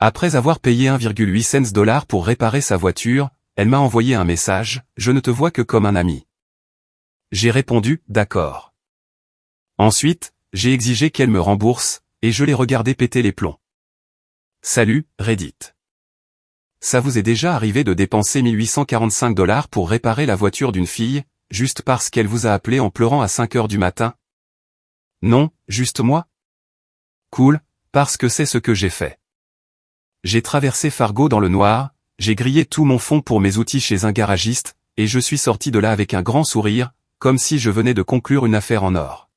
Après avoir payé 1,8 cents pour réparer sa voiture, elle m'a envoyé un message, « Je ne te vois que comme un ami ». J'ai répondu, « D'accord ». Ensuite, j'ai exigé qu'elle me rembourse, et je l'ai regardé péter les plombs. Salut, Reddit. Ça vous est déjà arrivé de dépenser 1845 $ pour réparer la voiture d'une fille, juste parce qu'elle vous a appelé en pleurant à 5 heures du matin? Non, juste moi? Cool, parce que c'est ce que j'ai fait. J'ai traversé Fargo dans le noir, j'ai grillé tout mon fonds pour mes outils chez un garagiste, et je suis sorti de là avec un grand sourire, comme si je venais de conclure une affaire en or.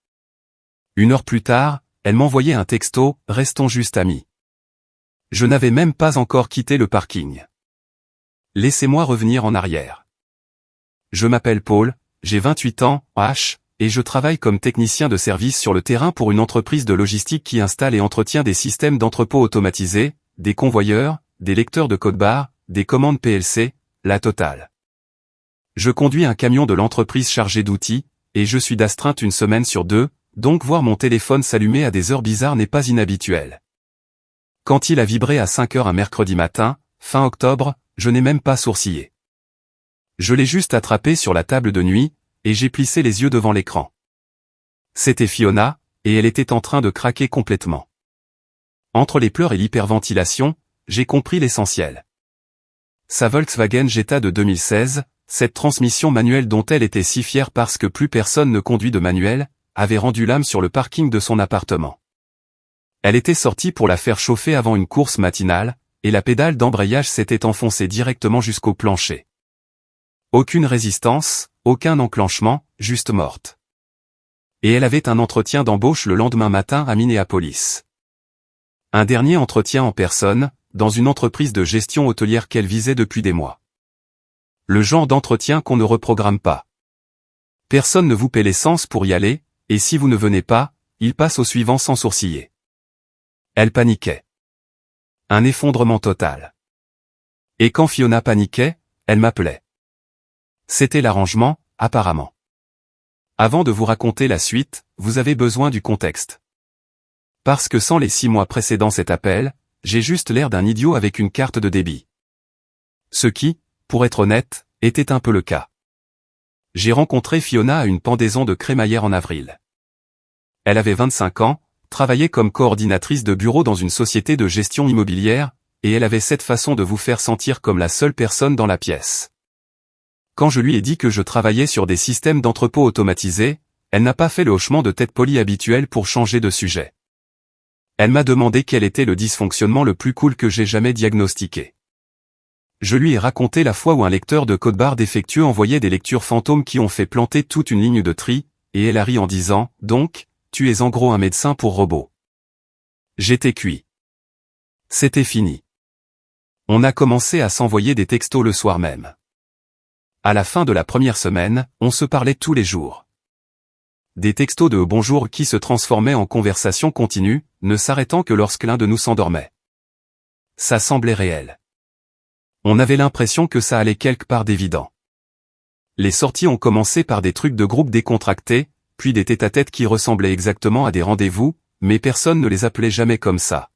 1 heure plus tard, elle m'envoyait un texto, « Restons juste amis ». Je n'avais même pas encore quitté le parking. Laissez-moi revenir en arrière. Je m'appelle Paul, j'ai 28 ans, et je travaille comme technicien de service sur le terrain pour une entreprise de logistique qui installe et entretient des systèmes d'entrepôt automatisés, des convoyeurs, des lecteurs de code-barres, des commandes PLC, la totale. Je conduis un camion de l'entreprise chargé d'outils, et je suis d'astreinte 1 semaine sur 2, donc voir mon téléphone s'allumer à des heures bizarres n'est pas inhabituel. Quand il a vibré à 5 heures un mercredi matin, fin octobre, je n'ai même pas sourcillé. Je l'ai juste attrapé sur la table de nuit, et j'ai plissé les yeux devant l'écran. C'était Fiona, et elle était en train de craquer complètement. Entre les pleurs et l'hyperventilation, j'ai compris l'essentiel. Sa Volkswagen Jetta de 2016, cette transmission manuelle dont elle était si fière parce que plus personne ne conduit de manuel, avait rendu l'âme sur le parking de son appartement. Elle était sortie pour la faire chauffer avant une course matinale, et la pédale d'embrayage s'était enfoncée directement jusqu'au plancher. Aucune résistance, aucun enclenchement, juste morte. Et elle avait un entretien d'embauche le lendemain matin à Minneapolis. Un dernier entretien en personne, dans une entreprise de gestion hôtelière qu'elle visait depuis des mois. Le genre d'entretien qu'on ne reprogramme pas. Personne ne vous paie l'essence pour y aller, et si vous ne venez pas, il passe au suivant sans sourciller. Elle paniquait. Un effondrement total. Et quand Fiona paniquait, elle m'appelait. C'était l'arrangement, apparemment. Avant de vous raconter la suite, vous avez besoin du contexte. Parce que sans les 6 mois précédant cet appel, j'ai juste l'air d'un idiot avec une carte de débit. Ce qui, pour être honnête, était un peu le cas. J'ai rencontré Fiona à une pendaison de crémaillère en avril. Elle avait 25 ans, travaillait comme coordinatrice de bureau dans une société de gestion immobilière, et elle avait cette façon de vous faire sentir comme la seule personne dans la pièce. Quand je lui ai dit que je travaillais sur des systèmes d'entrepôt automatisés, elle n'a pas fait le hochement de tête poli habituel pour changer de sujet. Elle m'a demandé quel était le dysfonctionnement le plus cool que j'ai jamais diagnostiqué. Je lui ai raconté la fois où un lecteur de code-barre défectueux envoyait des lectures fantômes qui ont fait planter toute une ligne de tri, et elle a ri en disant, « Donc, tu es en gros un médecin pour robots. » J'étais cuit. C'était fini. On a commencé à s'envoyer des textos le soir même. À la fin de la première semaine, on se parlait tous les jours. Des textos de bonjour qui se transformaient en conversation continue, ne s'arrêtant que lorsque l'un de nous s'endormait. Ça semblait réel. On avait l'impression que ça allait quelque part d'évident. Les sorties ont commencé par des trucs de groupe décontractés, puis des tête-à-tête qui ressemblaient exactement à des rendez-vous, mais personne ne les appelait jamais comme ça.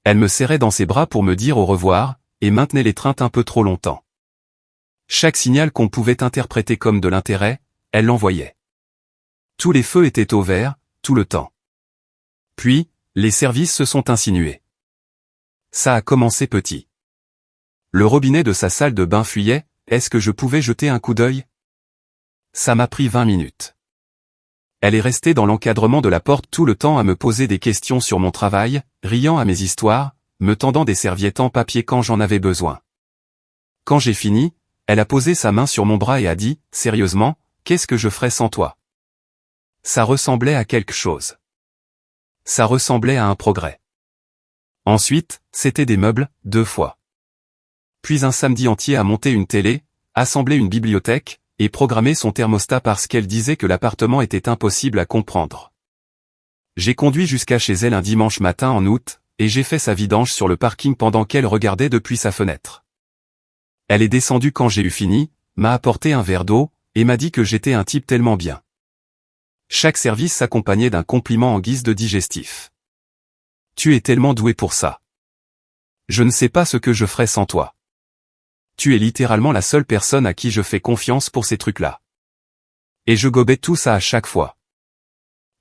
Elle me serrait dans ses bras pour me dire au revoir, et maintenait l'étreinte un peu trop longtemps. Chaque signal qu'on pouvait interpréter comme de l'intérêt, elle l'envoyait. Tous les feux étaient au vert, tout le temps. Puis, les services se sont insinués. Ça a commencé petit. Le robinet de sa salle de bain fuyait, est-ce que je pouvais jeter un coup d'œil? Ça m'a pris 20 minutes. Elle est restée dans l'encadrement de la porte tout le temps à me poser des questions sur mon travail, riant à mes histoires, me tendant des serviettes en papier quand j'en avais besoin. Quand j'ai fini, elle a posé sa main sur mon bras et a dit, « Sérieusement, qu'est-ce que je ferais sans toi ?» Ça ressemblait à quelque chose. Ça ressemblait à un progrès. Ensuite, c'était des meubles, 2 fois. Puis un samedi entier à monter une télé, assembler une bibliothèque, et programmer son thermostat parce qu'elle disait que l'appartement était impossible à comprendre. J'ai conduit jusqu'à chez elle un dimanche matin en août, et j'ai fait sa vidange sur le parking pendant qu'elle regardait depuis sa fenêtre. Elle est descendue quand j'ai eu fini, m'a apporté un verre d'eau, et m'a dit que j'étais un type tellement bien. Chaque service s'accompagnait d'un compliment en guise de digestif. Tu es tellement doué pour ça. Je ne sais pas ce que je ferais sans toi. Tu es littéralement la seule personne à qui je fais confiance pour ces trucs-là. Et je gobais tout ça à chaque fois.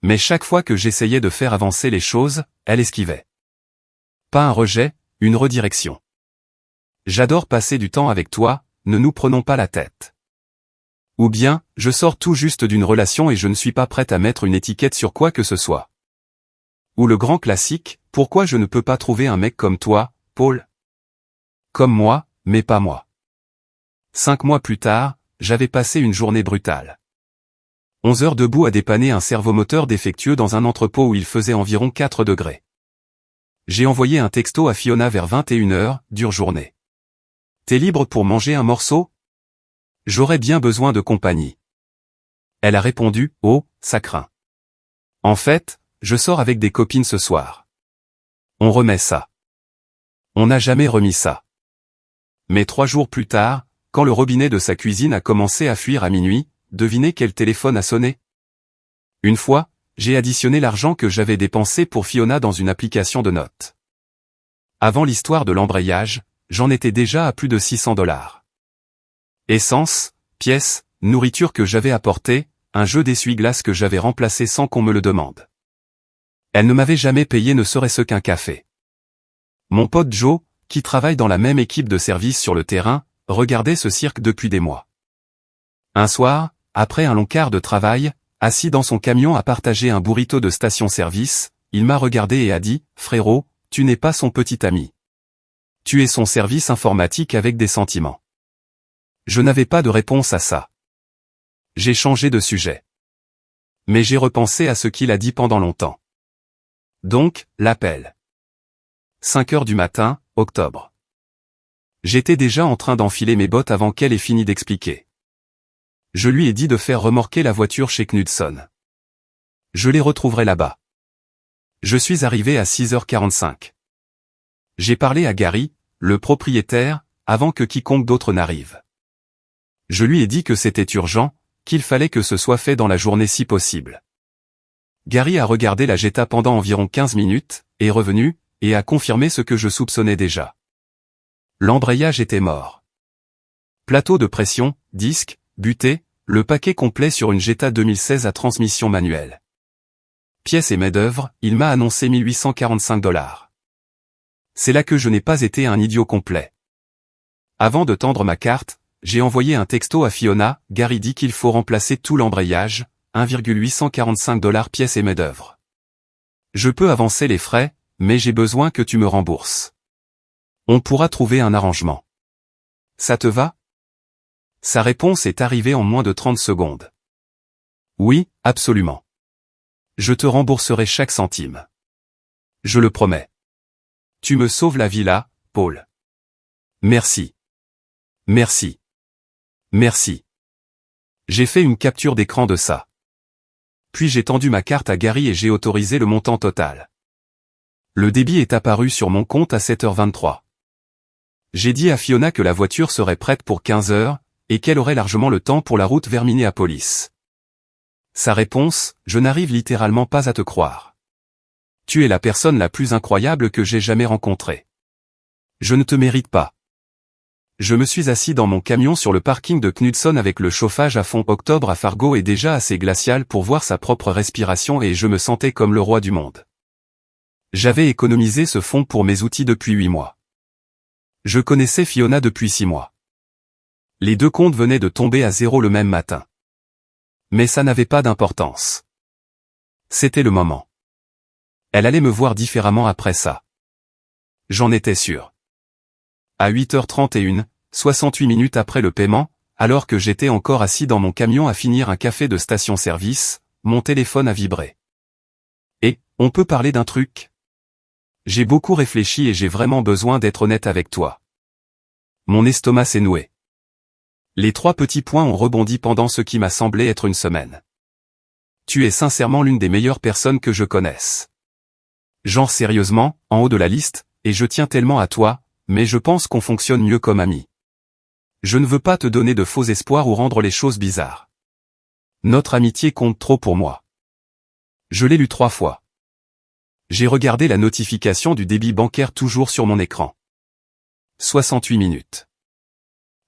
Mais chaque fois que j'essayais de faire avancer les choses, elle esquivait. Pas un rejet, une redirection. J'adore passer du temps avec toi, ne nous prenons pas la tête. Ou bien, je sors tout juste d'une relation et je ne suis pas prête à mettre une étiquette sur quoi que ce soit. Ou le grand classique, pourquoi je ne peux pas trouver un mec comme toi, Paul? Comme moi, mais pas moi. 5 mois plus tard, j'avais passé une journée brutale. 11 heures debout à dépanner un servomoteur défectueux dans un entrepôt où il faisait environ 4 degrés. J'ai envoyé un texto à Fiona vers 21 heures, dure journée. T'es libre pour manger un morceau? J'aurais bien besoin de compagnie. Elle a répondu, oh, ça craint. En fait, je sors avec des copines ce soir. On remet ça. On n'a jamais remis ça. Mais 3 jours plus tard, quand le robinet de sa cuisine a commencé à fuir à minuit, devinez quel téléphone a sonné? Une fois, j'ai additionné l'argent que j'avais dépensé pour Fiona dans une application de notes. Avant l'histoire de l'embrayage, j'en étais déjà à plus de 600 $. Essence, pièces, nourriture que j'avais apportée, un jeu d'essuie-glace que j'avais remplacé sans qu'on me le demande. Elle ne m'avait jamais payé ne serait-ce qu'un café. Mon pote Joe, qui travaille dans la même équipe de service sur le terrain, regardait ce cirque depuis des mois. Un soir, après un long quart de travail, assis dans son camion à partager un burrito de station-service, il m'a regardé et a dit, « Frérot, tu n'es pas son petit ami. Tu es son service informatique avec des sentiments. » Je n'avais pas de réponse à ça. J'ai changé de sujet. Mais j'ai repensé à ce qu'il a dit pendant longtemps. Donc, l'appel. 5 heures du matin, octobre. J'étais déjà en train d'enfiler mes bottes avant qu'elle ait fini d'expliquer. Je lui ai dit de faire remorquer la voiture chez Knudson. Je les retrouverai là-bas. Je suis arrivé à 6h45. J'ai parlé à Gary, le propriétaire, avant que quiconque d'autre n'arrive. Je lui ai dit que c'était urgent, qu'il fallait que ce soit fait dans la journée si possible. Gary a regardé la Jetta pendant environ 15 minutes, est revenu, et a confirmé ce que je soupçonnais déjà. L'embrayage était mort. Plateau de pression, disque, butée, le paquet complet sur une Jetta 2016 à transmission manuelle. Pièces et main-d'œuvre, il m'a annoncé 1845 $. C'est là que je n'ai pas été un idiot complet. Avant de tendre ma carte, j'ai envoyé un texto à Fiona, Gary dit qu'il faut remplacer tout l'embrayage, 1,845 $ pièces et main-d'œuvre. Je peux avancer les frais, mais j'ai besoin que tu me rembourses. On pourra trouver un arrangement. Ça te va? Sa réponse est arrivée en moins de 30 secondes. Oui, absolument. Je te rembourserai chaque centime. Je le promets. Tu me sauves la vie là, Paul. Merci. Merci. Merci. J'ai fait une capture d'écran de ça. Puis j'ai tendu ma carte à Gary et j'ai autorisé le montant total. Le débit est apparu sur mon compte à 7h23. J'ai dit à Fiona que la voiture serait prête pour 15 heures, et qu'elle aurait largement le temps pour la route vers Minneapolis. Sa réponse, je n'arrive littéralement pas à te croire. Tu es la personne la plus incroyable que j'ai jamais rencontrée. Je ne te mérite pas. Je me suis assis dans mon camion sur le parking de Knudson avec le chauffage à fond. Octobre à Fargo est déjà assez glacial pour voir sa propre respiration et je me sentais comme le roi du monde. J'avais économisé ce fonds pour mes outils depuis 8 mois. Je connaissais Fiona depuis 6 mois. Les 2 comptes venaient de tomber à zéro le même matin. Mais ça n'avait pas d'importance. C'était le moment. Elle allait me voir différemment après ça. J'en étais sûr. À 8h31, 68 minutes après le paiement, alors que j'étais encore assis dans mon camion à finir un café de station-service, mon téléphone a vibré. Et, on peut parler d'un truc? J'ai beaucoup réfléchi et j'ai vraiment besoin d'être honnête avec toi. Mon estomac s'est noué. Les 3 petits points ont rebondi pendant ce qui m'a semblé être une semaine. Tu es sincèrement l'une des meilleures personnes que je connaisse. Genre sérieusement, en haut de la liste, et je tiens tellement à toi, mais je pense qu'on fonctionne mieux comme amis. Je ne veux pas te donner de faux espoirs ou rendre les choses bizarres. Notre amitié compte trop pour moi. Je l'ai lu 3 fois. J'ai regardé la notification du débit bancaire toujours sur mon écran. 68 minutes.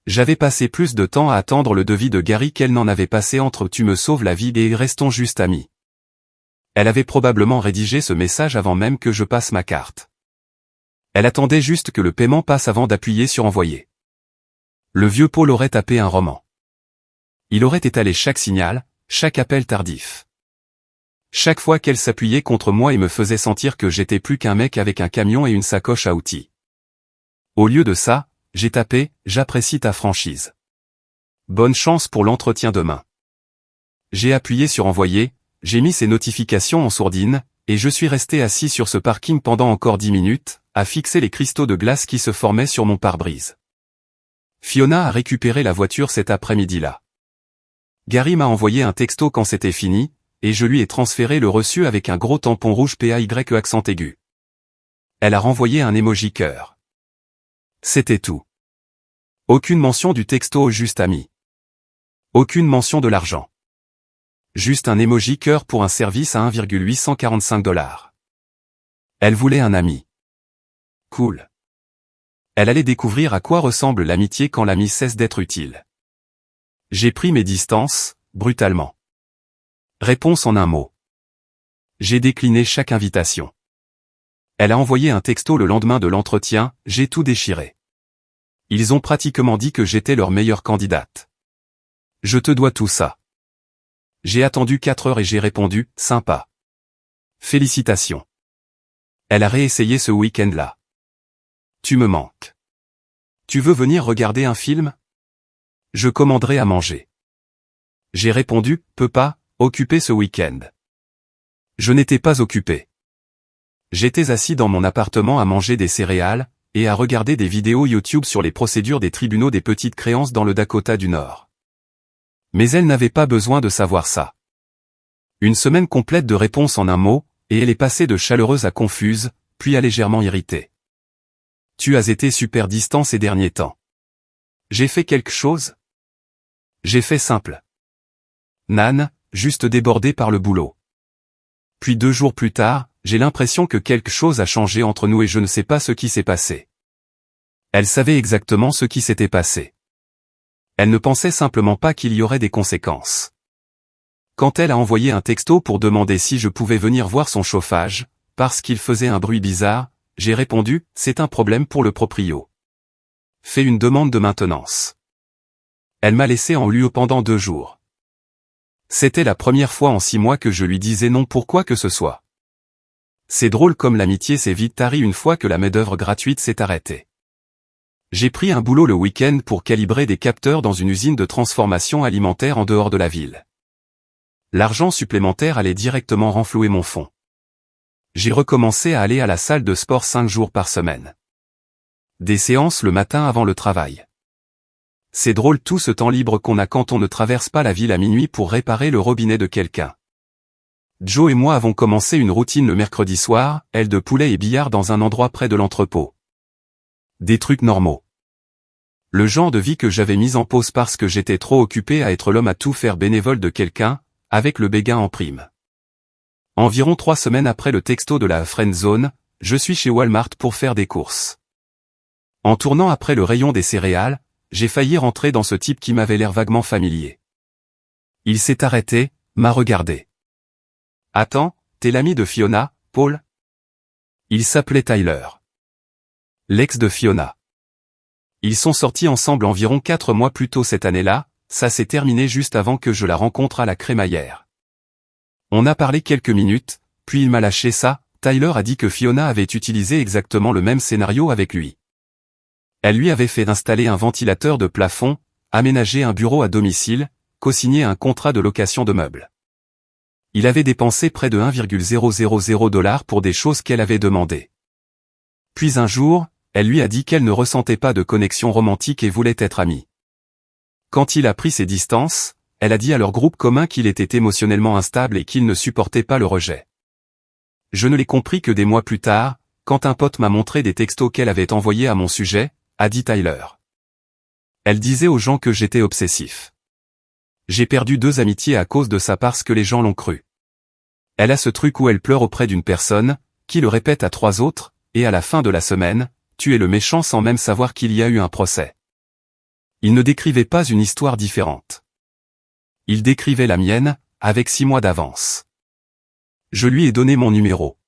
J'avais passé plus de temps à attendre le devis de Gary qu'elle n'en avait passé entre tu me sauves la vie et restons juste amis. Elle avait probablement rédigé ce message avant même que je passe ma carte. Elle attendait juste que le paiement passe avant d'appuyer sur envoyer. Le vieux Paul aurait tapé un roman. Il aurait étalé chaque signal, chaque appel tardif. Chaque fois qu'elle s'appuyait contre moi et me faisait sentir que j'étais plus qu'un mec avec un camion et une sacoche à outils. Au lieu de ça, j'ai tapé « J'apprécie ta franchise. Bonne chance pour l'entretien demain. » J'ai appuyé sur envoyer, j'ai mis ces notifications en sourdine, et je suis resté assis sur ce parking pendant encore 10 minutes, à fixer les cristaux de glace qui se formaient sur mon pare-brise. Fiona a récupéré la voiture cet après-midi-là. Gary m'a envoyé un texto quand c'était fini, et je lui ai transféré le reçu avec un gros tampon rouge PAY accent aigu. Elle a renvoyé un emoji cœur. C'était tout. Aucune mention du texto juste ami. Aucune mention de l'argent. Juste un emoji cœur pour un service à 1,845 $. Elle voulait un ami. Cool. Elle allait découvrir à quoi ressemble l'amitié quand l'ami cesse d'être utile. J'ai pris mes distances, brutalement. Réponse en un mot. J'ai décliné chaque invitation. Elle a envoyé un texto le lendemain de l'entretien, j'ai tout déchiré. Ils ont pratiquement dit que j'étais leur meilleure candidate. Je te dois tout ça. J'ai attendu 4 heures et j'ai répondu, sympa. Félicitations. Elle a réessayé ce week-end-là. Tu me manques. Tu veux venir regarder un film? Je commanderai à manger. J'ai répondu, peux pas, occupé ce week-end. Je n'étais pas occupé. J'étais assis dans mon appartement à manger des céréales, et à regarder des vidéos YouTube sur les procédures des tribunaux des petites créances dans le Dakota du Nord. Mais elle n'avait pas besoin de savoir ça. Une semaine complète de réponses en un mot, et elle est passée de chaleureuse à confuse, puis à légèrement irritée. Tu as été super distant ces derniers temps. J'ai fait quelque chose? J'ai fait simple. Nan, juste débordé par le boulot. Puis 2 jours plus tard, j'ai l'impression que quelque chose a changé entre nous et je ne sais pas ce qui s'est passé. Elle savait exactement ce qui s'était passé. Elle ne pensait simplement pas qu'il y aurait des conséquences. Quand elle a envoyé un texto pour demander si je pouvais venir voir son chauffage, parce qu'il faisait un bruit bizarre, j'ai répondu, c'est un problème pour le proprio. Fais une demande de maintenance. Elle m'a laissé en lieu pendant 2 jours. C'était la première fois en 6 mois que je lui disais non pour quoi que ce soit. C'est drôle comme l'amitié s'est vite tarie une fois que la main-d'œuvre gratuite s'est arrêtée. J'ai pris un boulot le week-end pour calibrer des capteurs dans une usine de transformation alimentaire en dehors de la ville. L'argent supplémentaire allait directement renflouer mon fonds. J'ai recommencé à aller à la salle de sport 5 jours par semaine. Des séances le matin avant le travail. C'est drôle tout ce temps libre qu'on a quand on ne traverse pas la ville à minuit pour réparer le robinet de quelqu'un. Joe et moi avons commencé une routine le mercredi soir, aile de poulet et billard dans un endroit près de l'entrepôt. Des trucs normaux. Le genre de vie que j'avais mis en pause parce que j'étais trop occupé à être l'homme à tout faire bénévole de quelqu'un, avec le béguin en prime. Environ 3 semaines après le texto de la friend zone, je suis chez Walmart pour faire des courses. En tournant après le rayon des céréales, j'ai failli rentrer dans ce type qui m'avait l'air vaguement familier. Il s'est arrêté, m'a regardé. Attends, t'es l'ami de Fiona, Paul? Il s'appelait Tyler. L'ex de Fiona. Ils sont sortis ensemble environ 4 mois plus tôt cette année-là, ça s'est terminé juste avant que je la rencontre à la crémaillère. On a parlé quelques minutes, puis il m'a lâché ça, Tyler a dit que Fiona avait utilisé exactement le même scénario avec lui. Elle lui avait fait installer un ventilateur de plafond, aménager un bureau à domicile, co-signer un contrat de location de meubles. Il avait dépensé près de 1,000 $ pour des choses qu'elle avait demandées. Puis un jour, elle lui a dit qu'elle ne ressentait pas de connexion romantique et voulait être amie. Quand il a pris ses distances, elle a dit à leur groupe commun qu'il était émotionnellement instable et qu'il ne supportait pas le rejet. Je ne l'ai compris que des mois plus tard, quand un pote m'a montré des textos qu'elle avait envoyés à mon sujet, a dit Tyler. Elle disait aux gens que j'étais obsessif. J'ai perdu 2 amitiés à cause de ça parce que les gens l'ont cru. Elle a ce truc où elle pleure auprès d'une personne, qui le répète à 3 autres, et à la fin de la semaine, tu es le méchant sans même savoir qu'il y a eu un procès. Il ne décrivait pas une histoire différente. Il décrivait la mienne, avec 6 mois d'avance. Je lui ai donné mon numéro.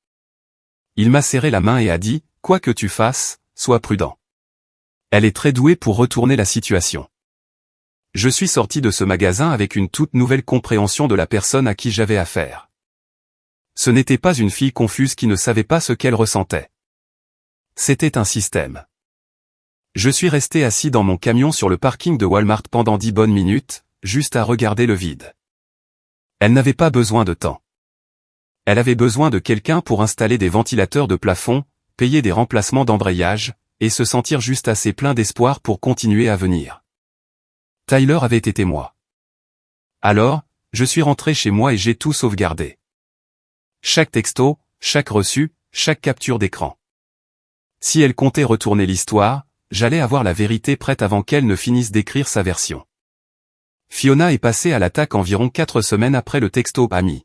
Il m'a serré la main et a dit, quoi que tu fasses, sois prudent. Elle est très douée pour retourner la situation. Je suis sorti de ce magasin avec une toute nouvelle compréhension de la personne à qui j'avais affaire. Ce n'était pas une fille confuse qui ne savait pas ce qu'elle ressentait. C'était un système. Je suis resté assis dans mon camion sur le parking de Walmart pendant 10 bonnes minutes, juste à regarder le vide. Elle n'avait pas besoin de temps. Elle avait besoin de quelqu'un pour installer des ventilateurs de plafond, payer des remplacements d'embrayage, et se sentir juste assez plein d'espoir pour continuer à venir. Tyler avait été moi. Alors, je suis rentré chez moi et j'ai tout sauvegardé. Chaque texto, chaque reçu, chaque capture d'écran. Si elle comptait retourner l'histoire, j'allais avoir la vérité prête avant qu'elle ne finisse d'écrire sa version. Fiona est passée à l'attaque environ 4 semaines après le texto ami.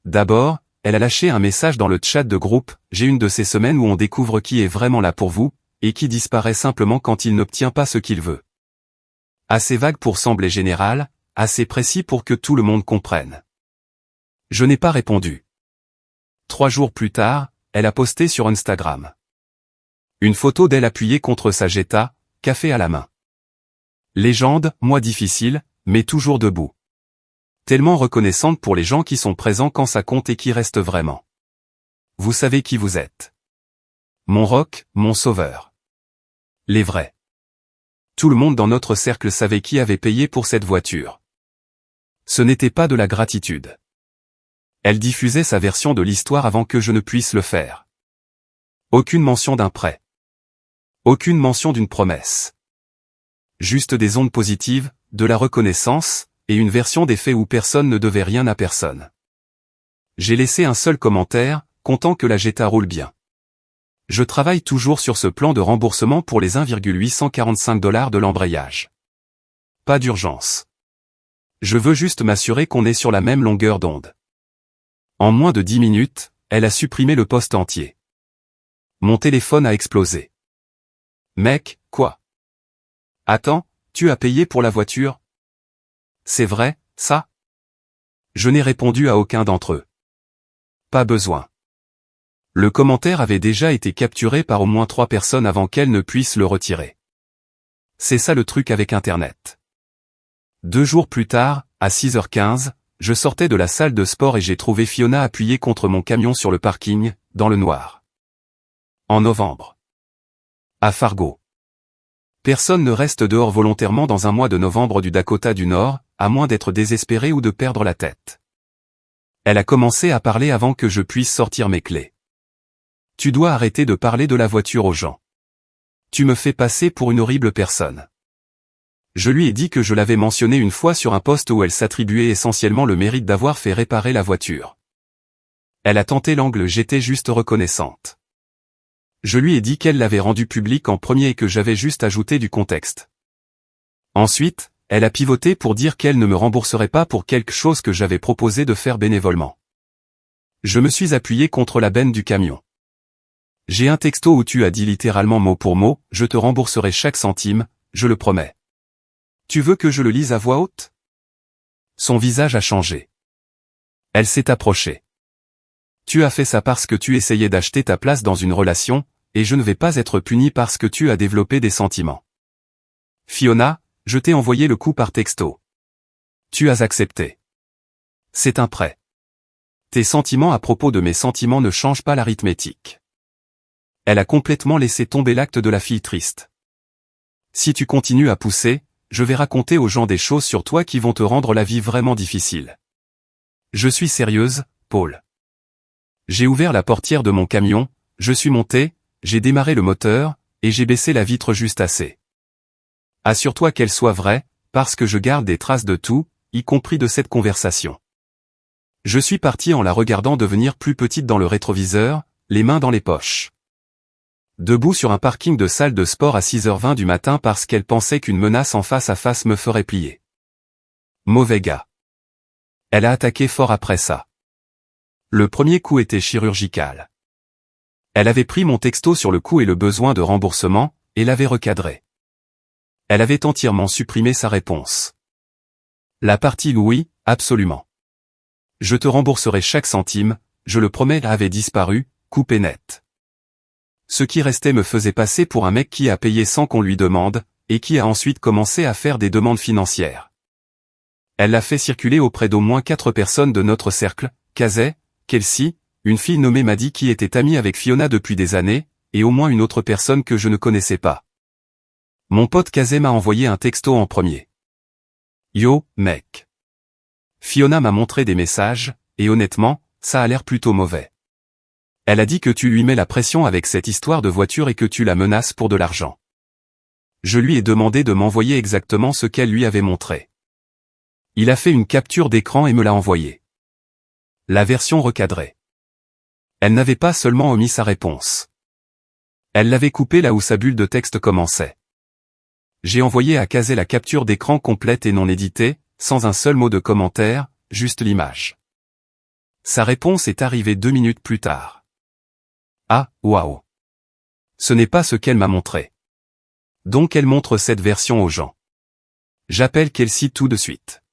D'abord, elle a lâché un message dans le chat de groupe, j'ai une de ces semaines où on découvre qui est vraiment là pour vous, et qui disparaît simplement quand il n'obtient pas ce qu'il veut. Assez vague pour sembler général, assez précis pour que tout le monde comprenne. Je n'ai pas répondu. 3 jours plus tard, elle a posté sur Instagram. Une photo d'elle appuyée contre sa Jetta, café à la main. Légende, mois difficile, mais toujours debout. Tellement reconnaissante pour les gens qui sont présents quand ça compte et qui restent vraiment. Vous savez qui vous êtes. Mon roc, mon sauveur. Les vrais. Tout le monde dans notre cercle savait qui avait payé pour cette voiture. Ce n'était pas de la gratitude. Elle diffusait sa version de l'histoire avant que je ne puisse le faire. Aucune mention d'un prêt. Aucune mention d'une promesse. Juste des ondes positives, de la reconnaissance, et une version des faits où personne ne devait rien à personne. J'ai laissé un seul commentaire, content que la Jetta roule bien. Je travaille toujours sur ce plan de remboursement pour les 1,845 $ de l'embrayage. Pas d'urgence. Je veux juste m'assurer qu'on est sur la même longueur d'onde. En moins de 10 minutes, elle a supprimé le post entier. Mon téléphone a explosé. Mec, quoi? Attends, tu as payé pour la voiture? C'est vrai, ça? Je n'ai répondu à aucun d'entre eux. Pas besoin. Le commentaire avait déjà été capturé par au moins 3 personnes avant qu'elles ne puissent le retirer. C'est ça le truc avec Internet. 2 jours plus tard, à 6h15, je sortais de la salle de sport et j'ai trouvé Fiona appuyée contre mon camion sur le parking, dans le noir. En novembre. À Fargo. Personne ne reste dehors volontairement dans un mois de novembre du Dakota du Nord, à moins d'être désespéré ou de perdre la tête. Elle a commencé à parler avant que je puisse sortir mes clés. Tu dois arrêter de parler de la voiture aux gens. Tu me fais passer pour une horrible personne. Je lui ai dit que je l'avais mentionné une fois sur un post où elle s'attribuait essentiellement le mérite d'avoir fait réparer la voiture. Elle a tenté l'angle, j'étais juste reconnaissante. Je lui ai dit qu'elle l'avait rendu public en premier et que j'avais juste ajouté du contexte. Ensuite, elle a pivoté pour dire qu'elle ne me rembourserait pas pour quelque chose que j'avais proposé de faire bénévolement. Je me suis appuyé contre la benne du camion. J'ai un texto où tu as dit littéralement mot pour mot, je te rembourserai chaque centime, je le promets. Tu veux que je le lise à voix haute? Son visage a changé. Elle s'est approchée. Tu as fait ça parce que tu essayais d'acheter ta place dans une relation, et je ne vais pas être puni parce que tu as développé des sentiments. Fiona, je t'ai envoyé le coup par texto. Tu as accepté. C'est un prêt. Tes sentiments à propos de mes sentiments ne changent pas l'arithmétique. Elle a complètement laissé tomber l'acte de la fille triste. Si tu continues à pousser, je vais raconter aux gens des choses sur toi qui vont te rendre la vie vraiment difficile. Je suis sérieuse, Paul. J'ai ouvert la portière de mon camion, je suis monté, j'ai démarré le moteur, et j'ai baissé la vitre juste assez. Assure-toi qu'elle soit vraie, parce que je garde des traces de tout, y compris de cette conversation. Je suis parti en la regardant devenir plus petite dans le rétroviseur, les mains dans les poches. Debout sur un parking de salle de sport à 6h20 du matin parce qu'elle pensait qu'une menace en face à face me ferait plier. Mauvais gars. Elle a attaqué fort après ça. Le premier coup était chirurgical. Elle avait pris mon texto sur le coup et le besoin de remboursement, et l'avait recadré. Elle avait entièrement supprimé sa réponse. La partie oui, absolument. Je te rembourserai chaque centime, je le promets, avait disparu, coupé net. Ce qui restait me faisait passer pour un mec qui a payé sans qu'on lui demande, et qui a ensuite commencé à faire des demandes financières. Elle l'a fait circuler auprès d'au moins 4 personnes de notre cercle, Kazé, Kelsey, une fille nommée Maddy qui était amie avec Fiona depuis des années, et au moins une autre personne que je ne connaissais pas. Mon pote Kazé m'a envoyé un texto en premier. Yo, mec. Fiona m'a montré des messages, et honnêtement, ça a l'air plutôt mauvais. Elle a dit que tu lui mets la pression avec cette histoire de voiture et que tu la menaces pour de l'argent. Je lui ai demandé de m'envoyer exactement ce qu'elle lui avait montré. Il a fait une capture d'écran et me l'a envoyé. La version recadrée. Elle n'avait pas seulement omis sa réponse. Elle l'avait coupée là où sa bulle de texte commençait. J'ai envoyé à Kazé la capture d'écran complète et non éditée, sans un seul mot de commentaire, juste l'image. Sa réponse est arrivée 2 minutes plus tard. Ah, waouh. Ce n'est pas ce qu'elle m'a montré. Donc elle montre cette version aux gens. J'appelle Kelsey tout de suite.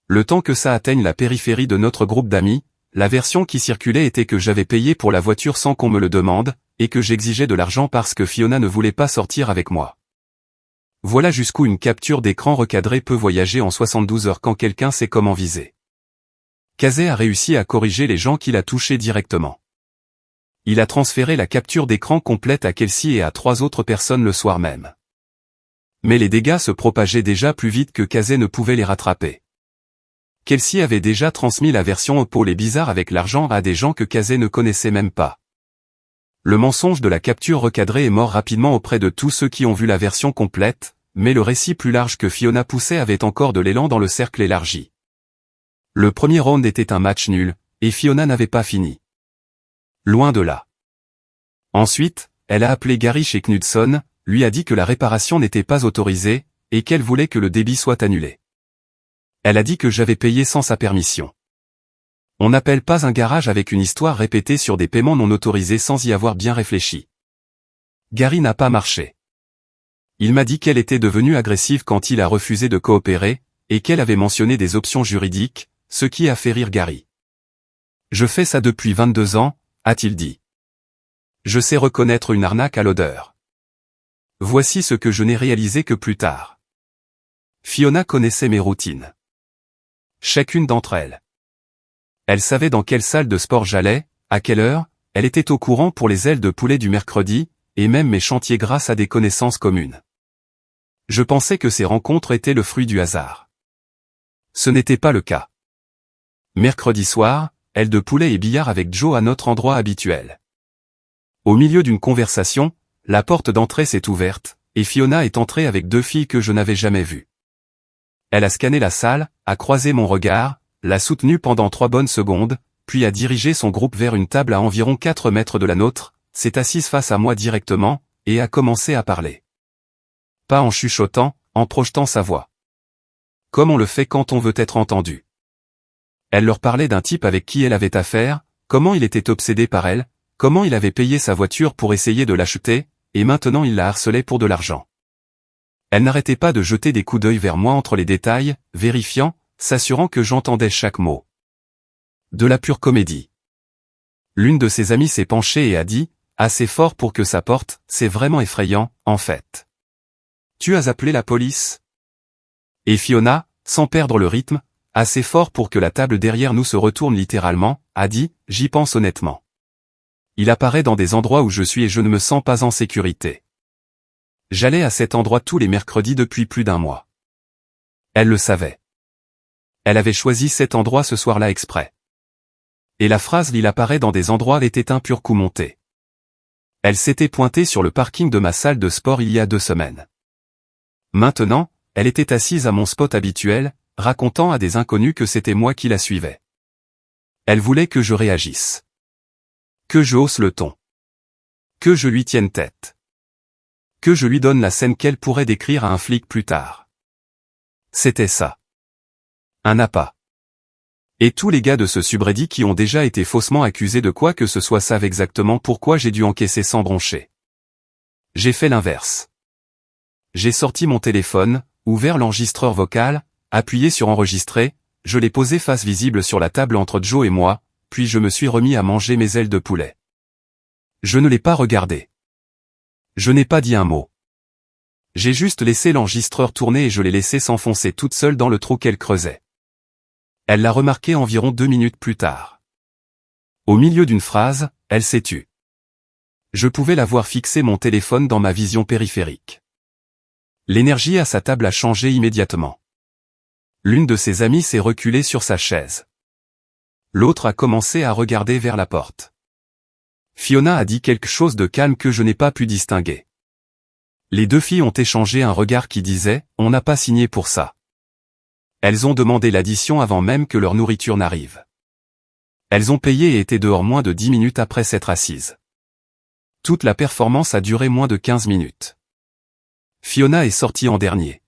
Le temps que ça atteigne la périphérie de notre groupe d'amis, la version qui circulait était que j'avais payé pour la voiture sans qu'on me le demande, et que j'exigeais de l'argent parce que Fiona ne voulait pas sortir avec moi. Voilà jusqu'où une capture d'écran recadrée peut voyager en 72 heures quand quelqu'un sait comment viser. Kazé a réussi à corriger les gens qu'il a touchés directement. Il a transféré la capture d'écran complète à Kelsey et à 3 autres personnes le soir même. Mais les dégâts se propageaient déjà plus vite que Kazé ne pouvait les rattraper. Kelsey avait déjà transmis la version au pôle et bizarre avec l'argent à des gens que Kazé ne connaissait même pas. Le mensonge de la capture recadrée est mort rapidement auprès de tous ceux qui ont vu la version complète, mais le récit plus large que Fiona poussait avait encore de l'élan dans le cercle élargi. Le premier round était un match nul, et Fiona n'avait pas fini. Loin de là. Ensuite, elle a appelé Gary chez Knudson, lui a dit que la réparation n'était pas autorisée, et qu'elle voulait que le débit soit annulé. Elle a dit que j'avais payé sans sa permission. On n'appelle pas un garage avec une histoire répétée sur des paiements non autorisés sans y avoir bien réfléchi. Gary n'a pas marché. Il m'a dit qu'elle était devenue agressive quand il a refusé de coopérer, et qu'elle avait mentionné des options juridiques, ce qui a fait rire Gary. Je fais ça depuis 22 ans, a-t-il dit. Je sais reconnaître une arnaque à l'odeur. Voici ce que je n'ai réalisé que plus tard. Fiona connaissait mes routines. Chacune d'entre elles. Elle savait dans quelle salle de sport j'allais, à quelle heure, elle était au courant pour les ailes de poulet du mercredi, et même mes chantiers grâce à des connaissances communes. Je pensais que ces rencontres étaient le fruit du hasard. Ce n'était pas le cas. Mercredi soir, aile de poulet et billard avec Joe à notre endroit habituel. Au milieu d'une conversation, la porte d'entrée s'est ouverte, et Fiona est entrée avec 2 filles que je n'avais jamais vues. Elle a scanné la salle, a croisé mon regard, l'a soutenu pendant 3 bonnes secondes, puis a dirigé son groupe vers une table à environ 4 mètres de la nôtre, s'est assise face à moi directement, et a commencé à parler. Pas en chuchotant, en projetant sa voix. Comme on le fait quand on veut être entendu. Elle leur parlait d'un type avec qui elle avait affaire, comment il était obsédé par elle, comment il avait payé sa voiture pour essayer de l'acheter, et maintenant il la harcelait pour de l'argent. Elle n'arrêtait pas de jeter des coups d'œil vers moi entre les détails, vérifiant, s'assurant que j'entendais chaque mot. De la pure comédie. L'une de ses amies s'est penchée et a dit, assez fort pour que ça porte, c'est vraiment effrayant, en fait. Tu as appelé la police? Et Fiona, sans perdre le rythme, assez fort pour que la table derrière nous se retourne littéralement, a dit, j'y pense honnêtement. Il apparaît dans des endroits où je suis et je ne me sens pas en sécurité. J'allais à cet endroit tous les mercredis depuis plus d'1 mois. Elle le savait. Elle avait choisi cet endroit ce soir-là exprès. Et la phrase « il apparaît dans des endroits » était un pur coup monté. Elle s'était pointée sur le parking de ma salle de sport il y a 2 semaines. Maintenant, elle était assise à mon spot habituel, racontant à des inconnus que c'était moi qui la suivais. Elle voulait que je réagisse. Que je hausse le ton. Que je lui tienne tête. Que je lui donne la scène qu'elle pourrait décrire à un flic plus tard. C'était ça. Un appât. Et tous les gars de ce subreddit qui ont déjà été faussement accusés de quoi que ce soit savent exactement pourquoi j'ai dû encaisser sans broncher. J'ai fait l'inverse. J'ai sorti mon téléphone, ouvert l'enregistreur vocal, appuyé sur enregistrer, je l'ai posé face visible sur la table entre Joe et moi, puis je me suis remis à manger mes ailes de poulet. Je ne l'ai pas regardé. Je n'ai pas dit un mot. J'ai juste laissé l'enregistreur tourner et je l'ai laissé s'enfoncer toute seule dans le trou qu'elle creusait. Elle l'a remarqué environ 2 minutes plus tard. Au milieu d'une phrase, elle s'est tue. Je pouvais la voir fixer mon téléphone dans ma vision périphérique. L'énergie à sa table a changé immédiatement. L'une de ses amies s'est reculée sur sa chaise. L'autre a commencé à regarder vers la porte. Fiona a dit quelque chose de calme que je n'ai pas pu distinguer. Les deux filles ont échangé un regard qui disait « On n'a pas signé pour ça ». Elles ont demandé l'addition avant même que leur nourriture n'arrive. Elles ont payé et étaient dehors moins de 10 minutes après s'être assises. Toute la performance a duré moins de 15 minutes. Fiona est sortie en dernier.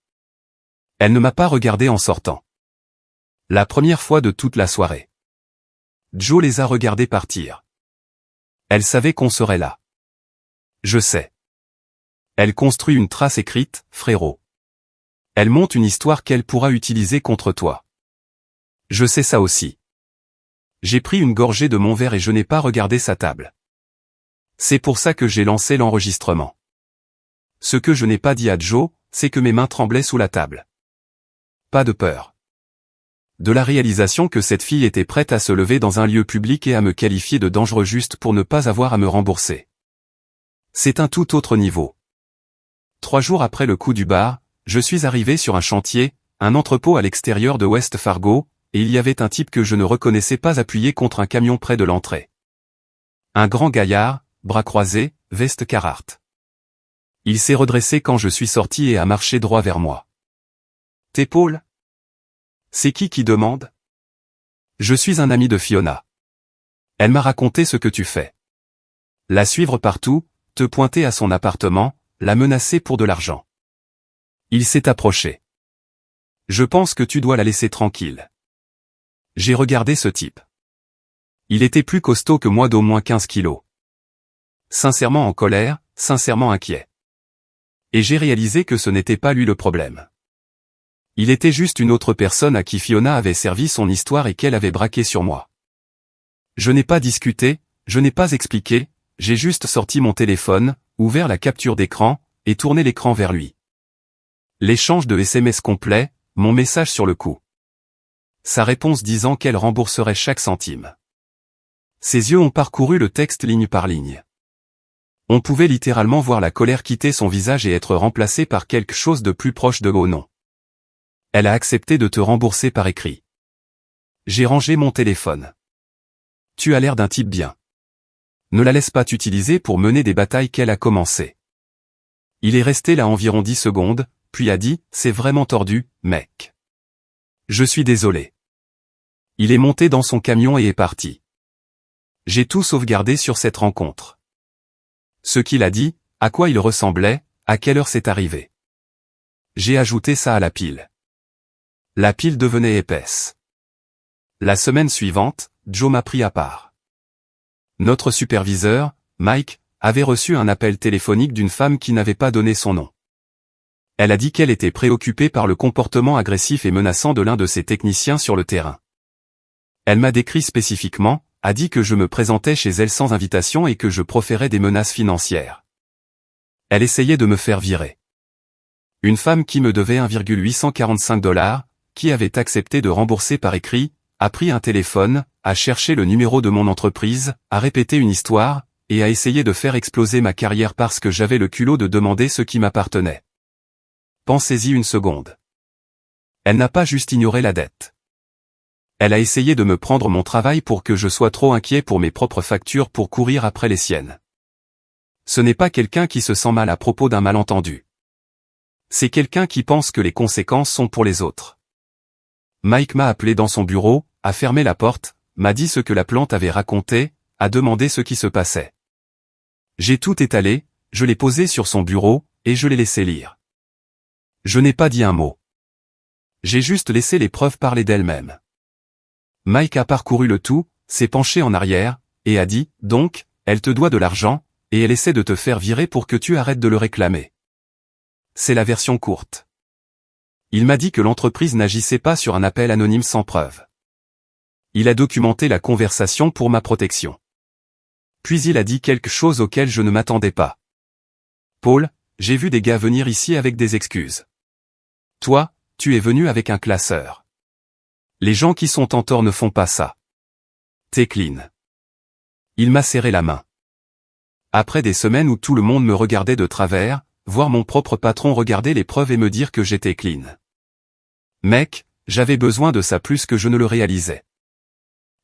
Elle ne m'a pas regardé en sortant. La première fois de toute la soirée. Joe les a regardés partir. Elle savait qu'on serait là. Je sais. Elle construit une trace écrite, frérot. Elle monte une histoire qu'elle pourra utiliser contre toi. Je sais ça aussi. J'ai pris une gorgée de mon verre et je n'ai pas regardé sa table. C'est pour ça que j'ai lancé l'enregistrement. Ce que je n'ai pas dit à Joe, c'est que mes mains tremblaient sous la table. Pas de peur. De la réalisation que cette fille était prête à se lever dans un lieu public et à me qualifier de dangereux juste pour ne pas avoir à me rembourser. C'est un tout autre niveau. 3 jours après le coup du bar, je suis arrivé sur un chantier, un entrepôt à l'extérieur de West Fargo, et il y avait un type que je ne reconnaissais pas appuyé contre un camion près de l'entrée. Un grand gaillard, bras croisés, veste Carhartt. Il s'est redressé quand je suis sorti et a marché droit vers moi. « T'es Paul ? C'est qui demande ? Je suis un ami de Fiona. Elle m'a raconté ce que tu fais. La suivre partout, te pointer à son appartement, la menacer pour de l'argent. Il s'est approché. Je pense que tu dois la laisser tranquille. J'ai regardé ce type. Il était plus costaud que moi d'au moins 15 kilos. Sincèrement en colère, sincèrement inquiet. Et j'ai réalisé que ce n'était pas lui le problème. Il était juste une autre personne à qui Fiona avait servi son histoire et qu'elle avait braqué sur moi. Je n'ai pas discuté, je n'ai pas expliqué, j'ai juste sorti mon téléphone, ouvert la capture d'écran, et tourné l'écran vers lui. L'échange de SMS complet, mon message sur le coup. Sa réponse disant qu'elle rembourserait chaque centime. Ses yeux ont parcouru le texte ligne par ligne. On pouvait littéralement voir la colère quitter son visage et être remplacée par quelque chose de plus proche de « oh non ». Elle a accepté de te rembourser par écrit. J'ai rangé mon téléphone. Tu as l'air d'un type bien. Ne la laisse pas t'utiliser pour mener des batailles qu'elle a commencées. Il est resté là environ 10 secondes, puis a dit, c'est vraiment tordu, mec. Je suis désolé. Il est monté dans son camion et est parti. J'ai tout sauvegardé sur cette rencontre. Ce qu'il a dit, à quoi il ressemblait, à quelle heure c'est arrivé. J'ai ajouté ça à la pile. La pile devenait épaisse. La semaine suivante, Joe m'a pris à part. Notre superviseur, Mike, avait reçu un appel téléphonique d'une femme qui n'avait pas donné son nom. Elle a dit qu'elle était préoccupée par le comportement agressif et menaçant de l'un de ses techniciens sur le terrain. Elle m'a décrit spécifiquement, a dit que je me présentais chez elle sans invitation et que je proférais des menaces financières. Elle essayait de me faire virer. Une femme qui me devait 1,845 $, qui avait accepté de rembourser par écrit, a pris un téléphone, a cherché le numéro de mon entreprise, a répété une histoire, et a essayé de faire exploser ma carrière parce que j'avais le culot de demander ce qui m'appartenait. Pensez-y une seconde. Elle n'a pas juste ignoré la dette. Elle a essayé de me prendre mon travail pour que je sois trop inquiet pour mes propres factures pour courir après les siennes. Ce n'est pas quelqu'un qui se sent mal à propos d'un malentendu. C'est quelqu'un qui pense que les conséquences sont pour les autres. Mike m'a appelé dans son bureau, a fermé la porte, m'a dit ce que la plante avait raconté, a demandé ce qui se passait. J'ai tout étalé, je l'ai posé sur son bureau, et je l'ai laissé lire. Je n'ai pas dit un mot. J'ai juste laissé les preuves parler d'elles-mêmes. Mike a parcouru le tout, s'est penché en arrière, et a dit, donc, elle te doit de l'argent, et elle essaie de te faire virer pour que tu arrêtes de le réclamer. C'est la version courte. Il m'a dit que l'entreprise n'agissait pas sur un appel anonyme sans preuve. Il a documenté la conversation pour ma protection. Puis il a dit quelque chose auquel je ne m'attendais pas. Paul, j'ai vu des gars venir ici avec des excuses. Toi, tu es venu avec un classeur. Les gens qui sont en tort ne font pas ça. T'es clean. Il m'a serré la main. Après des semaines où tout le monde me regardait de travers, voir mon propre patron regarder les preuves et me dire que j'étais clean. Mec, j'avais besoin de ça plus que je ne le réalisais.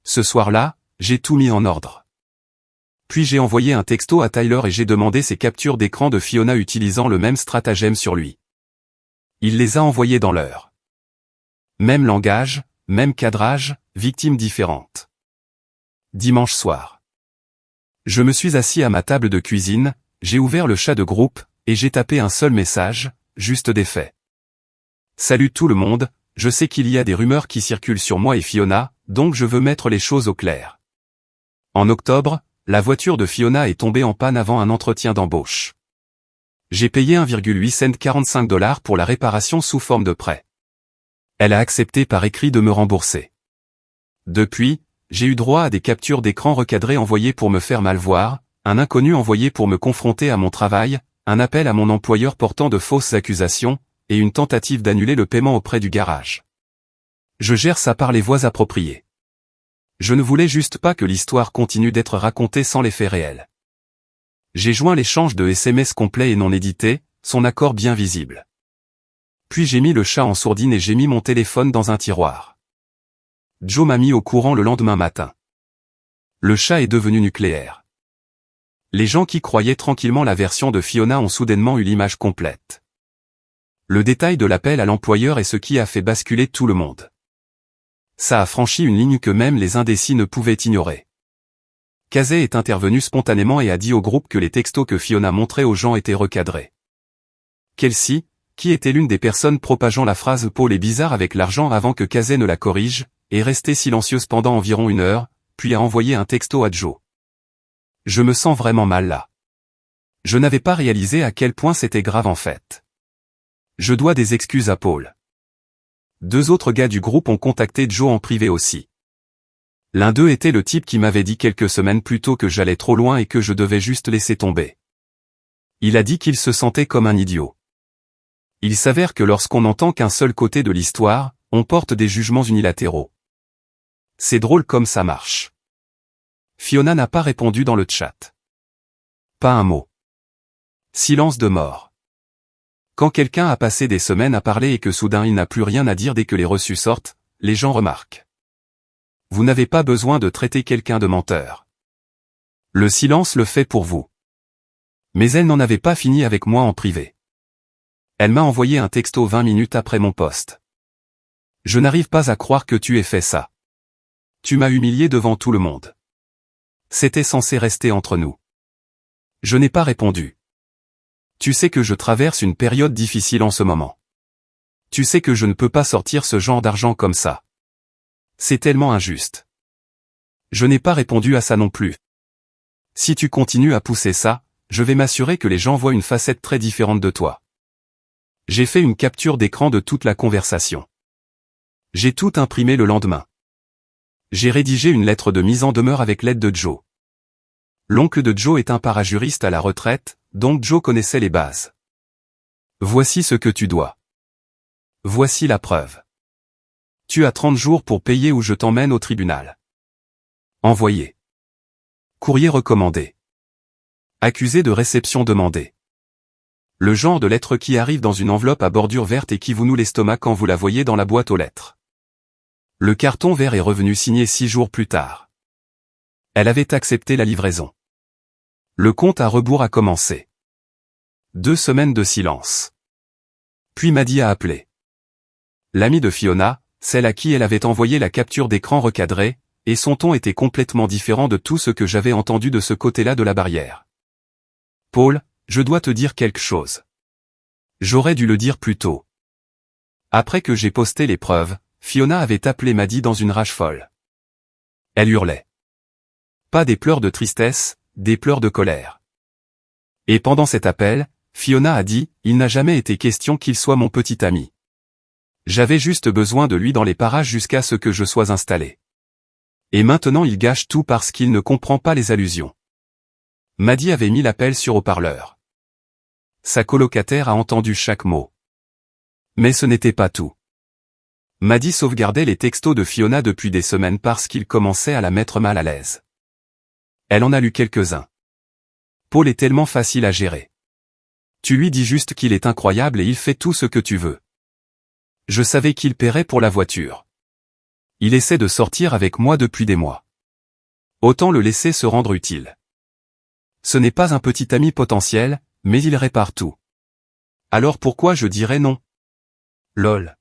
Ce soir-là, j'ai tout mis en ordre. Puis j'ai envoyé un texto à Tyler et j'ai demandé ses captures d'écran de Fiona utilisant le même stratagème sur lui. Il les a envoyées dans l'heure. Même langage, même cadrage, victimes différentes. Dimanche soir. Je me suis assis à ma table de cuisine, j'ai ouvert le chat de groupe, et j'ai tapé un seul message, juste des faits. Salut tout le monde, je sais qu'il y a des rumeurs qui circulent sur moi et Fiona, donc je veux mettre les choses au clair. En octobre, la voiture de Fiona est tombée en panne avant un entretien d'embauche. J'ai payé 1,8 cent 45 $ pour la réparation sous forme de prêt. Elle a accepté par écrit de me rembourser. Depuis, j'ai eu droit à des captures d'écran recadrées envoyées pour me faire mal voir, un inconnu envoyé pour me confronter à mon travail, un appel à mon employeur portant de fausses accusations, et une tentative d'annuler le paiement auprès du garage. Je gère ça par les voies appropriées. Je ne voulais juste pas que l'histoire continue d'être racontée sans les faits réels. J'ai joint l'échange de SMS complet et non édité, son accord bien visible. Puis j'ai mis le chat en sourdine et j'ai mis mon téléphone dans un tiroir. Joe m'a mis au courant le lendemain matin. Le chat est devenu nucléaire. Les gens qui croyaient tranquillement la version de Fiona ont soudainement eu l'image complète. Le détail de l'appel à l'employeur est ce qui a fait basculer tout le monde. Ça a franchi une ligne que même les indécis ne pouvaient ignorer. Casey est intervenu spontanément et a dit au groupe que les textos que Fiona montrait aux gens étaient recadrés. Kelsey, qui était l'une des personnes propageant la phrase « Paul est bizarre avec l'argent » avant que Casey ne la corrige, est restée silencieuse pendant environ 1 heure, puis a envoyé un texto à Joe. Je me sens vraiment mal là. Je n'avais pas réalisé à quel point c'était grave en fait. Je dois des excuses à Paul. 2 autres gars du groupe ont contacté Joe en privé aussi. L'un d'eux était le type qui m'avait dit quelques semaines plus tôt que j'allais trop loin et que je devais juste laisser tomber. Il a dit qu'il se sentait comme un idiot. Il s'avère que lorsqu'on n'entend qu'un seul côté de l'histoire, on porte des jugements unilatéraux. C'est drôle comme ça marche. Fiona n'a pas répondu dans le chat. Pas un mot. Silence de mort. Quand quelqu'un a passé des semaines à parler et que soudain il n'a plus rien à dire dès que les reçus sortent, les gens remarquent. Vous n'avez pas besoin de traiter quelqu'un de menteur. Le silence le fait pour vous. Mais elle n'en avait pas fini avec moi en privé. Elle m'a envoyé un texto 20 minutes après mon post. Je n'arrive pas à croire que tu aies fait ça. Tu m'as humilié devant tout le monde. C'était censé rester entre nous. Je n'ai pas répondu. Tu sais que je traverse une période difficile en ce moment. Tu sais que je ne peux pas sortir ce genre d'argent comme ça. C'est tellement injuste. Je n'ai pas répondu à ça non plus. Si tu continues à pousser ça, je vais m'assurer que les gens voient une facette très différente de toi. J'ai fait une capture d'écran de toute la conversation. J'ai tout imprimé le lendemain. J'ai rédigé une lettre de mise en demeure avec l'aide de Joe. L'oncle de Joe est un parajuriste à la retraite, donc Joe connaissait les bases. Voici ce que tu dois. Voici la preuve. Tu as 30 jours pour payer ou je t'emmène au tribunal. Envoyé. Courrier recommandé. Accusé de réception demandée. Le genre de lettre qui arrive dans une enveloppe à bordure verte et qui vous noue l'estomac quand vous la voyez dans la boîte aux lettres. Le carton vert est revenu signé 6 jours plus tard. Elle avait accepté la livraison. Le compte à rebours a commencé. 2 semaines de silence. Puis Maddie a appelé. L'amie de Fiona, celle à qui elle avait envoyé la capture d'écran recadrée, et son ton était complètement différent de tout ce que j'avais entendu de ce côté-là de la barrière. Paul, je dois te dire quelque chose. J'aurais dû le dire plus tôt. Après que j'ai posté les preuves, Fiona avait appelé Maddie dans une rage folle. Elle hurlait. Pas des pleurs de tristesse, des pleurs de colère. Et pendant cet appel, Fiona a dit, il n'a jamais été question qu'il soit mon petit ami. J'avais juste besoin de lui dans les parages jusqu'à ce que je sois installé. Et maintenant il gâche tout parce qu'il ne comprend pas les allusions. Maddie avait mis l'appel sur haut-parleur. Sa colocataire a entendu chaque mot. Mais ce n'était pas tout. Maddie sauvegardait les textos de Fiona depuis des semaines parce qu'il commençait à la mettre mal à l'aise. Elle en a lu quelques-uns. Paul est tellement facile à gérer. Tu lui dis juste qu'il est incroyable et il fait tout ce que tu veux. Je savais qu'il paierait pour la voiture. Il essaie de sortir avec moi depuis des mois. Autant le laisser se rendre utile. Ce n'est pas un petit ami potentiel, mais il répare tout. Alors pourquoi je dirais non? Lol.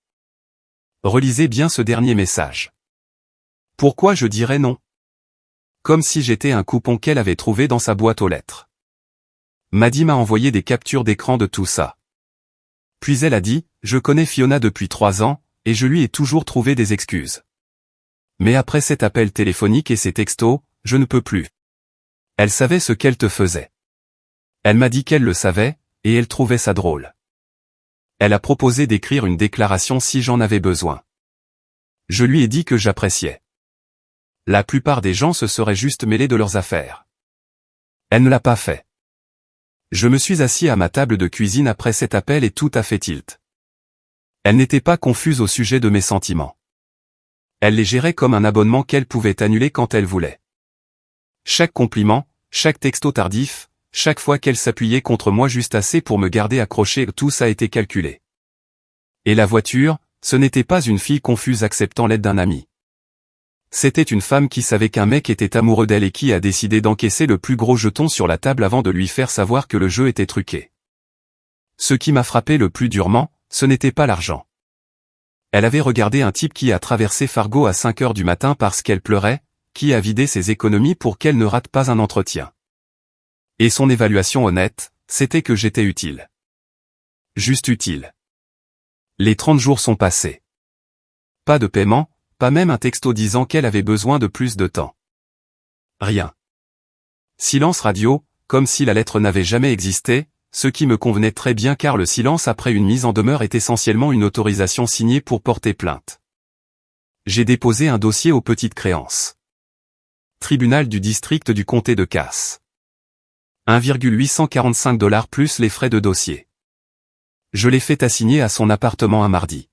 Relisez bien ce dernier message. Pourquoi je dirais non? Comme si j'étais un coupon qu'elle avait trouvé dans sa boîte aux lettres. Maddie m'a envoyé des captures d'écran de tout ça. Puis elle a dit, je connais Fiona depuis 3 ans, et je lui ai toujours trouvé des excuses. Mais après cet appel téléphonique et ces textos, je ne peux plus. Elle savait ce qu'elle te faisait. Elle m'a dit qu'elle le savait, et elle trouvait ça drôle. Elle a proposé d'écrire une déclaration si j'en avais besoin. Je lui ai dit que j'appréciais. La plupart des gens se seraient juste mêlés de leurs affaires. Elle ne l'a pas fait. Je me suis assis à ma table de cuisine après cet appel et tout a fait tilt. Elle n'était pas confuse au sujet de mes sentiments. Elle les gérait comme un abonnement qu'elle pouvait annuler quand elle voulait. Chaque compliment, chaque texto tardif, chaque fois qu'elle s'appuyait contre moi juste assez pour me garder accroché, tout ça a été calculé. Et la voiture, ce n'était pas une fille confuse acceptant l'aide d'un ami. C'était une femme qui savait qu'un mec était amoureux d'elle et qui a décidé d'encaisser le plus gros jeton sur la table avant de lui faire savoir que le jeu était truqué. Ce qui m'a frappé le plus durement, ce n'était pas l'argent. Elle avait regardé un type qui a traversé Fargo à 5 heures du matin parce qu'elle pleurait, qui a vidé ses économies pour qu'elle ne rate pas un entretien. Et son évaluation honnête, c'était que j'étais utile. Juste utile. Les 30 jours sont passés. Pas de paiement, pas même un texto disant qu'elle avait besoin de plus de temps. Rien. Silence radio, comme si la lettre n'avait jamais existé, ce qui me convenait très bien car le silence après une mise en demeure est essentiellement une autorisation signée pour porter plainte. J'ai déposé un dossier aux petites créances. Tribunal du district du comté de Cass. 1,845 $ plus les frais de dossier. Je l'ai fait assigner à son appartement un mardi.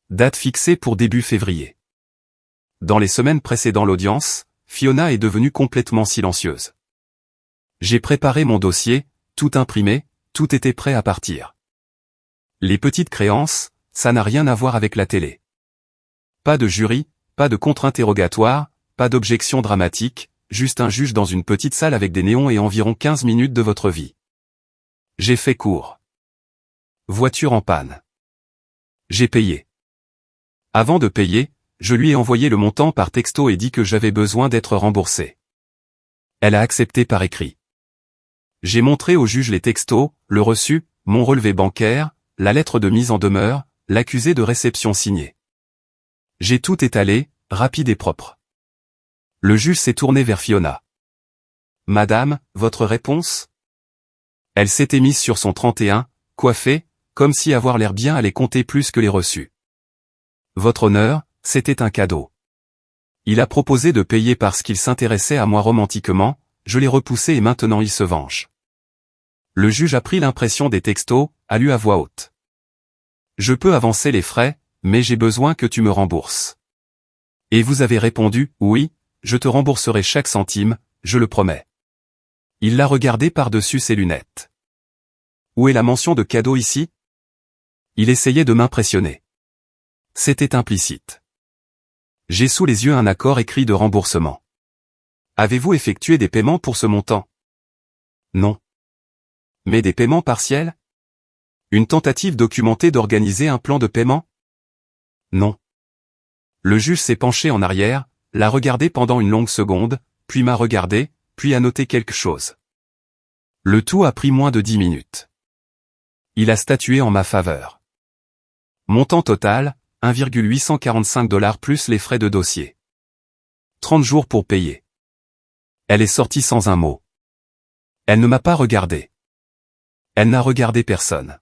Date fixée pour début février. Dans les semaines précédant l'audience, Fiona est devenue complètement silencieuse. J'ai préparé mon dossier, tout imprimé, tout était prêt à partir. Les petites créances, ça n'a rien à voir avec la télé. Pas de jury, pas de contre-interrogatoire, pas d'objection dramatique, juste un juge dans une petite salle avec des néons et environ 15 minutes de votre vie. J'ai fait court. Voiture en panne. J'ai payé. Avant de payer, je lui ai envoyé le montant par texto et dit que j'avais besoin d'être remboursé. Elle a accepté par écrit. J'ai montré au juge les textos, le reçu, mon relevé bancaire, la lettre de mise en demeure, l'accusé de réception signée. J'ai tout étalé, rapide et propre. Le juge s'est tourné vers Fiona. Madame, votre réponse? Elle s'était mise sur son 31, coiffée, comme si avoir l'air bien allait compter plus que les reçus. Votre honneur, c'était un cadeau. Il a proposé de payer parce qu'il s'intéressait à moi romantiquement, je l'ai repoussé et maintenant il se venge. Le juge a pris l'impression des textos, a lu à voix haute. Je peux avancer les frais, mais j'ai besoin que tu me rembourses. Et vous avez répondu, oui, je te rembourserai chaque centime, je le promets. Il l'a regardé par-dessus ses lunettes. Où est la mention de cadeau ici? Il essayait de m'impressionner. C'était implicite. J'ai sous les yeux un accord écrit de remboursement. Avez-vous effectué des paiements pour ce montant? Non. Mais des paiements partiels? Une tentative documentée d'organiser un plan de paiement? Non. Le juge s'est penché en arrière, l'a regardé pendant une longue seconde, puis m'a regardé, puis a noté quelque chose. Le tout a pris moins de 10 minutes. Il a statué en ma faveur. Montant total, 1,845 $ plus les frais de dossier. 30 jours pour payer. Elle est sortie sans un mot. Elle ne m'a pas regardé. Elle n'a regardé personne.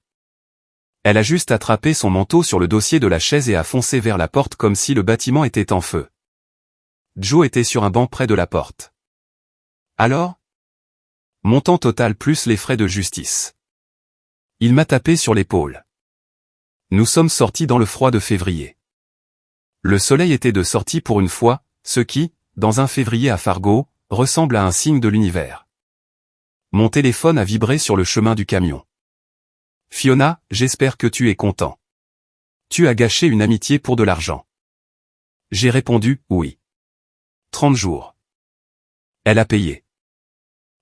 Elle a juste attrapé son manteau sur le dossier de la chaise et a foncé vers la porte comme si le bâtiment était en feu. Joe était sur un banc près de la porte. Alors? Montant total plus les frais de justice. Il m'a tapé sur l'épaule. Nous sommes sortis dans le froid de février. Le soleil était de sortie pour une fois, ce qui, dans un février à Fargo, ressemble à un signe de l'univers. Mon téléphone a vibré sur le chemin du camion. Fiona, j'espère que tu es content. Tu as gâché une amitié pour de l'argent. J'ai répondu, oui. 30 jours. Elle a payé.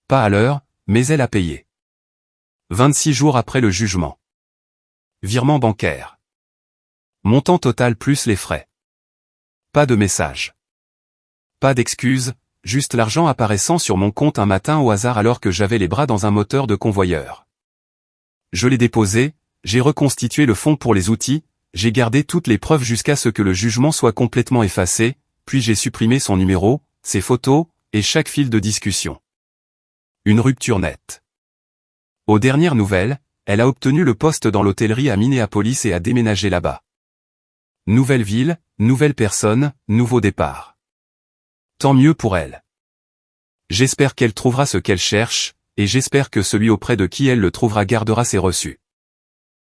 Pas à l'heure, mais elle a payé. 26 jours après le jugement. Virement bancaire. Montant total plus les frais. Pas de message. Pas d'excuses, juste l'argent apparaissant sur mon compte un matin au hasard alors que j'avais les bras dans un moteur de convoyeur. Je l'ai déposé, j'ai reconstitué le fonds pour les outils, j'ai gardé toutes les preuves jusqu'à ce que le jugement soit complètement effacé, puis j'ai supprimé son numéro, ses photos, et chaque fil de discussion. Une rupture nette. Aux dernières nouvelles, elle a obtenu le poste dans l'hôtellerie à Minneapolis et a déménagé là-bas. Nouvelle ville, nouvelle personne, nouveau départ. Tant mieux pour elle. J'espère qu'elle trouvera ce qu'elle cherche, et j'espère que celui auprès de qui elle le trouvera gardera ses reçus.